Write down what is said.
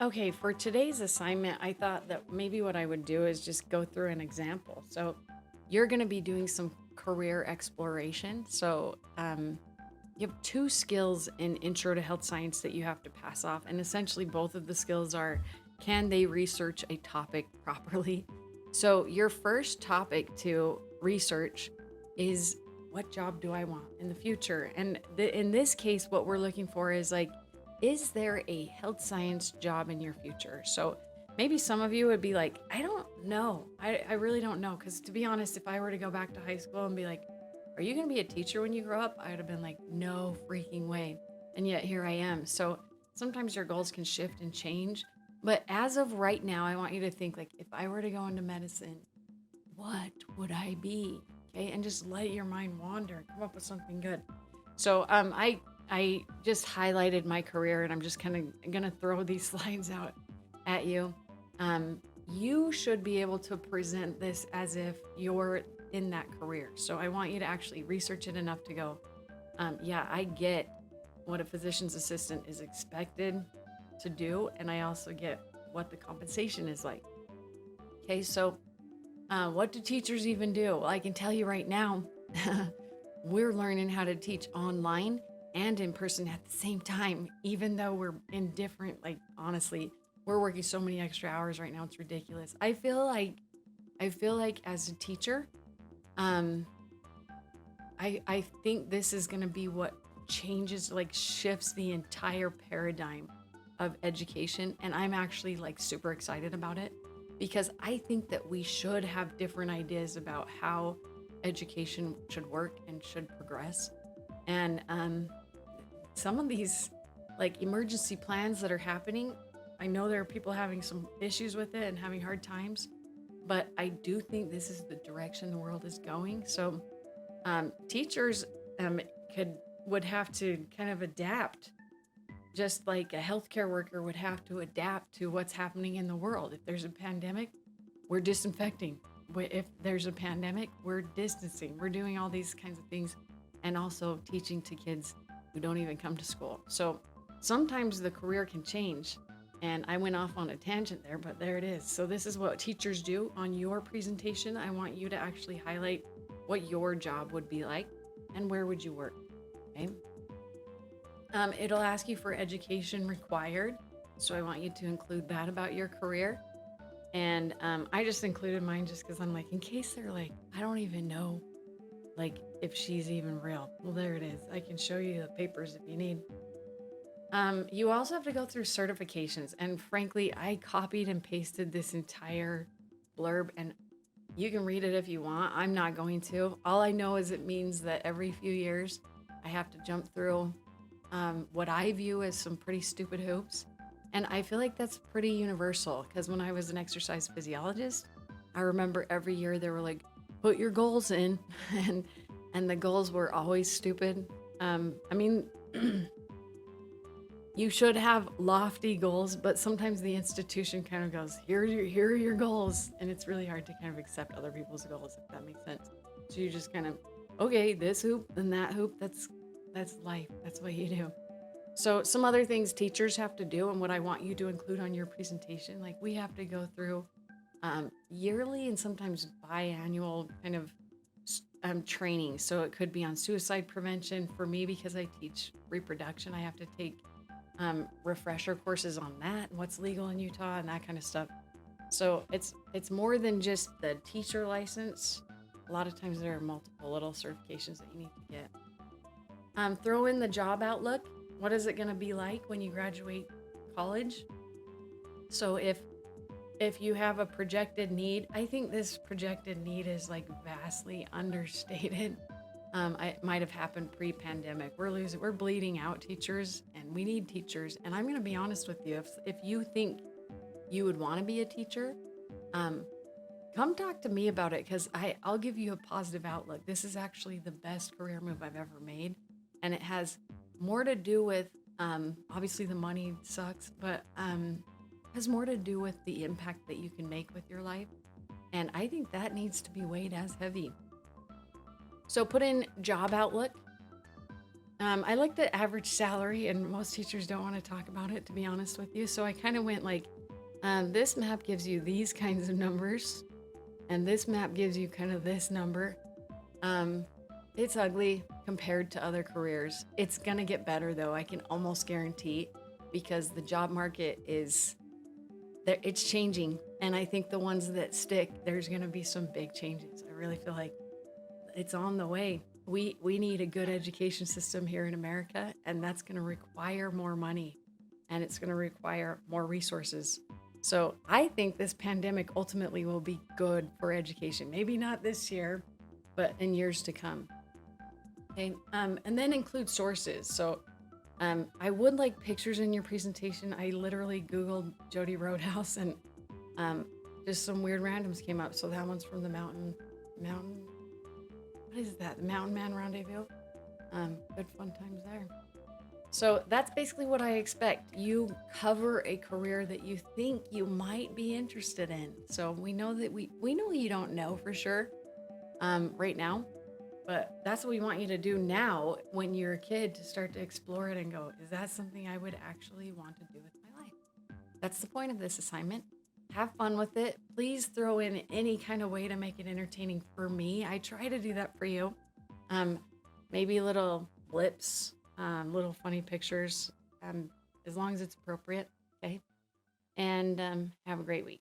Okay, for today's assignment, I thought that maybe what I would do is just go through an example. So, you're going to be doing some career exploration. You have two skills in Intro to Health Science that you have to pass off. And essentially, both of the skills are, can they research a topic properly? So, your first topic to research is, what job do I want in the future? And in this case, what we're looking for is like, is there a health science job in your future? So maybe some of you would be like, I don't know. I really don't know. Because to be honest, if I were to go back to high school and be like, are you going to be a teacher when you grow up? I would have been like, no freaking way. And yet here I am. So sometimes your goals can shift and change. But as of right now, I want you to think like, if I were to go into medicine, what would I be? Okay. And just let your mind wander and come up with something good. So I just highlighted my career, and I'm just kind of gonna throw these slides out at you. You should be able to present this as if you're in that career. So I want you to actually research it enough to go, yeah, I get what a physician's assistant is expected to do, and I also get what the compensation is like. Okay, so what do teachers even do? Well, I can tell you right now, we're learning how to teach online and in person at the same time, even though we're in different, like, honestly, we're working so many extra hours right now. It's ridiculous. I feel like as a teacher, um, I think this is going to be what changes, like, shifts the entire paradigm of education. And I'm actually like super excited about it because I think that we should have different ideas about how education should work and should progress. And some of these like emergency plans that are happening, I know there are people having some issues with it and having hard times, but I do think this is the direction the world is going. So teachers um, could would have to kind of adapt, just like a healthcare worker would have to adapt to what's happening in the world. If there's a pandemic, we're disinfecting. If there's a pandemic, we're distancing. We're doing all these kinds of things, and also teaching to kids who don't even come to school. So sometimes the career can change. And I went off on a tangent there, but there it is. So this is what teachers do on your presentation. I want you to actually highlight what your job would be like and where would you work. Okay. It'll ask you for education required. So I want you to include that about your career. And I just included mine just because I'm like, in case they're like, I don't even know, like, if she's even real. Well, there it is. I can show you the papers if you need. You also have to go through certifications. And frankly, I copied and pasted this entire blurb, and you can read it if you want. I'm not going to. All I know is it means that every few years I have to jump through what I view as some pretty stupid hoops. And I feel like that's pretty universal because when I was an exercise physiologist, I remember every year they were like, put your goals in, and the goals were always stupid. I mean, you should have lofty goals, but sometimes the institution kind of goes, here are your goals, and it's really hard to kind of accept other people's goals, if that makes sense. So you just kind of, okay, this hoop, then that hoop. That's life. That's what you do. So some other things teachers have to do, and what I want you to include on your presentation, like we have to go through yearly and sometimes biannual kind of training. So it could be on suicide prevention. For me, because I teach reproduction, I have to take refresher courses on that and what's legal in Utah and that kind of stuff. So it's more than just the teacher license. A lot of times there are multiple little certifications that you need to get. Throw in the job outlook. What is it going to be like when you graduate college? So if you have a projected need, I think this projected need is like vastly understated. It might have happened pre-pandemic. We're bleeding out teachers, and we need teachers. And I'm going to be honest with you. If you think you would want to be a teacher, um, come talk to me about it because I'll give you a positive outlook. This is actually the best career move I've ever made, and it has more to do with obviously the money sucks, but has more to do with the impact that you can make with your life. And I think that needs to be weighed as heavy. So put in job outlook. I like the average salary, and most teachers don't want to talk about it, to be honest with you. So I kind of went like, this map gives you these kinds of numbers, and this map gives you kind of this number. Um, it's ugly compared to other careers. It's gonna get better though, I can almost guarantee, because the job market is there, it's changing. And I think the ones that stick, there's gonna be some big changes. I really feel like it's on the way. We need a good education system here in America, and that's gonna require more money, and it's gonna require more resources. So I think this pandemic ultimately will be good for education. Maybe not this year, but in years to come. Okay. And then include sources. So I would like pictures in your presentation. I literally Googled Jody Roadhouse, and um, just some weird randoms came up. So that one's from the mountain, what is that? The Mountain Man Rendezvous. Good fun times there. So that's basically what I expect. You cover a career that you think you might be interested in. So we know that we know you don't know for sure right now, but that's what we want you to do now when you're a kid, to start to explore it and go, is that something I would actually want to do with my life? That's the point of this assignment. Have fun with it. Please throw in any kind of way to make it entertaining for me. I try to do that for you. Um, Maybe little blips, little funny pictures, as long as it's appropriate. Okay. And have a great week.